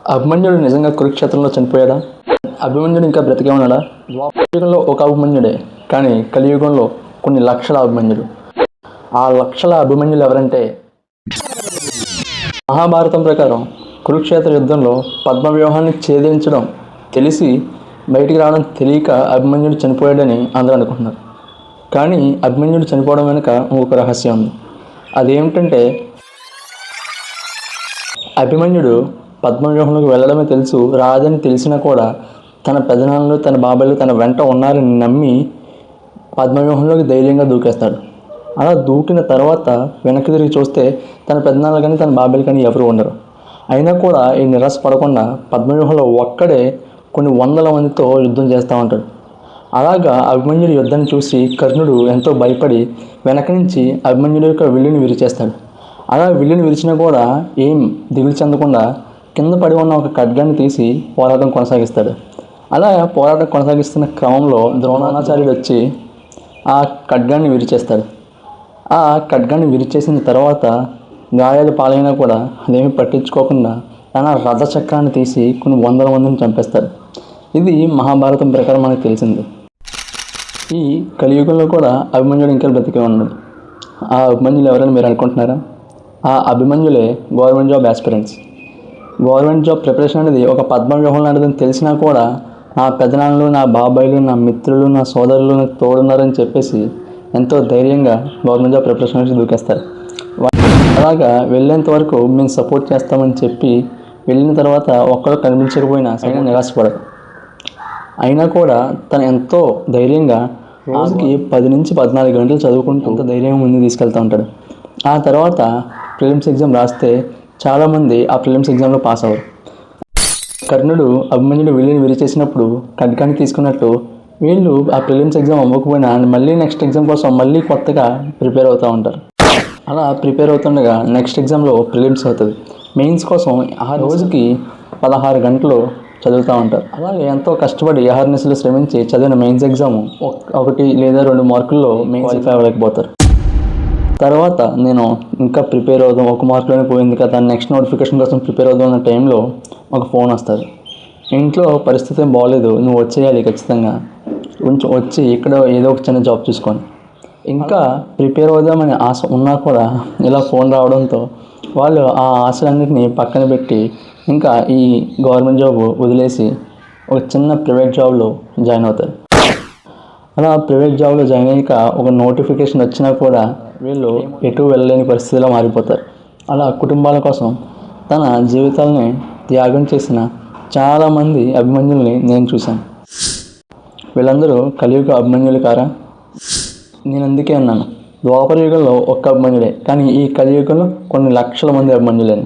అభిమన్యుడు నిజంగా కురుక్షేత్రంలో చనిపోయాడా? అభిమన్యుడు ఇంకా బ్రతికే ఉన్నాడా? ద్వాపరయుగంలో ఒక అభిమన్యుడే, కానీ కలియుగంలో కొన్ని లక్షల అభిమన్యుడు. ఆ లక్షల అభిమన్యులు ఎవరంటే, మహాభారతం ప్రకారం కురుక్షేత్ర యుద్ధంలో పద్మవ్యూహాన్ని ఛేదించడం తెలిసి బయటికి రావడం తెలియక అభిమన్యుడు చనిపోయాడని అందరూ అనుకుంటున్నారు. కానీ అభిమన్యుడు చనిపోవడం వెనుక ఇంకొక రహస్యం ఉంది. అదేమిటంటే, అభిమన్యుడు పద్మవ్యూహంలోకి వెళ్ళడమే తెలుసు రాదని తెలిసినా కూడా తన పెదనాన్నలు తన బాబాయిలు తన వెంట ఉన్నారని నమ్మి పద్మవ్యూహంలోకి ధైర్యంగా దూకేస్తాడు. అలా దూకిన తర్వాత వెనక్కి తిరిగి చూస్తే తన పెదనాన్నలు కానీ తన బాబాయిలు కానీ ఎవరు ఉండరు. అయినా కూడా ఈ నిరాశ పడకుండా పద్మవ్యూహంలో ఒక్కడే కొన్ని వందల మందితో యుద్ధం చేస్తూ ఉంటాడు. అలాగా అభిమన్యుడి యుద్ధాన్ని చూసి కర్ణుడు ఎంతో భయపడి వెనక నుంచి అభిమన్యుడి యొక్క విల్లుని విరిచేస్తాడు. అలా విల్లుని విరిచినా కూడా ఏం దిగులు చెందకుండా కింద పడి ఉన్న ఒక ఖడ్గాన్ని తీసి పోరాటం కొనసాగిస్తాడు. అలా పోరాటం కొనసాగిస్తున్న క్రమంలో ద్రోణాచార్యుడు వచ్చి ఆ ఖడ్గాన్ని విరిచేస్తాడు. ఆ ఖడ్గాన్ని విరిచేసిన తర్వాత గాయాలు పాలైనా కూడా అదేమీ పట్టించుకోకుండా తన రథచక్రాన్ని తీసి కొన్ని వందల మందిని చంపేస్తాడు. ఇది మహాభారతం ప్రకారం మనకు తెలిసింది. ఈ కలియుగంలో కూడా అభిమన్యుడు ఇంకా బ్రతికే ఉన్నాడు. ఆ అభిమన్యులు ఎవరని మీరు అనుకుంటున్నారా? ఆ అభిమన్యులే government job aspirants. Government job preparation అనేది ఒక పద్మవ్యూహం లాంటిదని తెలిసినా కూడా నా పెదనాన్నలు, నా బాబాయిలు, నా మిత్రులు, నా సోదరులు నాకు తోడున్నారని చెప్పేసి ఎంతో ధైర్యంగా గవర్నమెంట్ జాబ్ ప్రిపరేషన్ నుంచి దూకేస్తారు. అలాగా వెళ్ళేంత వరకు మేము సపోర్ట్ చేస్తామని చెప్పి వెళ్ళిన తర్వాత ఒక్కరు కనిపించకపోయినా సైనా నిరాశపడరు. అయినా కూడా తను ఎంతో ధైర్యంగా రోజుకి 10 నుంచి 14 గంటలు చదువుకుంటూ అంత ధైర్యంగా ముందుకు తీసుకెళ్తూ ఉంటాడు. ఆ తర్వాత ప్రిలిమ్స్ ఎగ్జామ్ రాస్తే చాలామంది ఆ ప్రిలిమ్స్ ఎగ్జామ్లో పాస్ అవ్వరు. కర్ణుడు అభిమన్యుడు విల్లుని విరిచేసినప్పుడు ఖడ్గాన్ని తీసుకున్నట్టు వీళ్ళు ఆ ప్రిలిమ్స్ ఎగ్జామ్ అవ్వకపోయినా మళ్ళీ నెక్స్ట్ ఎగ్జామ్ కోసం మళ్ళీ కొత్తగా ప్రిపేర్ అవుతూ ఉంటారు. అలా ప్రిపేర్ అవుతుండగా నెక్స్ట్ ఎగ్జామ్లో ప్రిలిమ్స్ అవుతుంది. మెయిన్స్ కోసం ఆ రోజుకి 16 గంటలు చదువుతూ ఉంటారు. అలాగే ఎంతో కష్టపడి అహర్నిశలు శ్రమించి చదివిన మెయిన్స్ ఎగ్జామ్ 1 లేదా 2 మార్కుల్లో మెయిన్స్ క్వాలిఫై అవ్వలేకపోతారు. తర్వాత నేను ఇంకా ప్రిపేర్ అవుదాం, 1 మార్కులోనే పోయింది కదా, నెక్స్ట్ నోటిఫికేషన్ కోసం ప్రిపేర్ అవుదాం అన్న టైంలో ఒక ఫోన్ వస్తుంది. ఇంట్లో పరిస్థితి ఏం బాగోలేదు, నువ్వు వచ్చేయాలి ఖచ్చితంగా, కొంచెం వచ్చి ఇక్కడ ఏదో ఒక చిన్న జాబ్ చూసుకొని. ఇంకా ప్రిపేర్ అవుదామని ఆశ ఉన్నా కూడా ఇలా ఫోన్ రావడంతో వాళ్ళు ఆ ఆశలన్నింటినీ పక్కన పెట్టి ఇంకా ఈ గవర్నమెంట్ జాబ్ వదిలేసి ఒక చిన్న ప్రైవేట్ జాబ్లో జాయిన్ అవుతారు. అలా ప్రైవేట్ జాబ్లో జాయిన్ అయ్యాక ఒక నోటిఫికేషన్ వచ్చినా కూడా వీళ్ళు ఎటు వెళ్ళలేని పరిస్థితిలో మారిపోతారు. అలా కుటుంబాల కోసం తన జీవితాలని త్యాగం చేసిన చాలామంది అభిమన్యుల్ని నేను చూశాను. వీళ్ళందరూ కలియుగ అభిమన్యులు కారా? నేను అందుకే అన్నాను, ద్వాపర యుగంలో ఒక్క అభిమన్యుడే, కానీ ఈ కలియుగంలో కొన్ని లక్షల మంది అభిమన్యులని.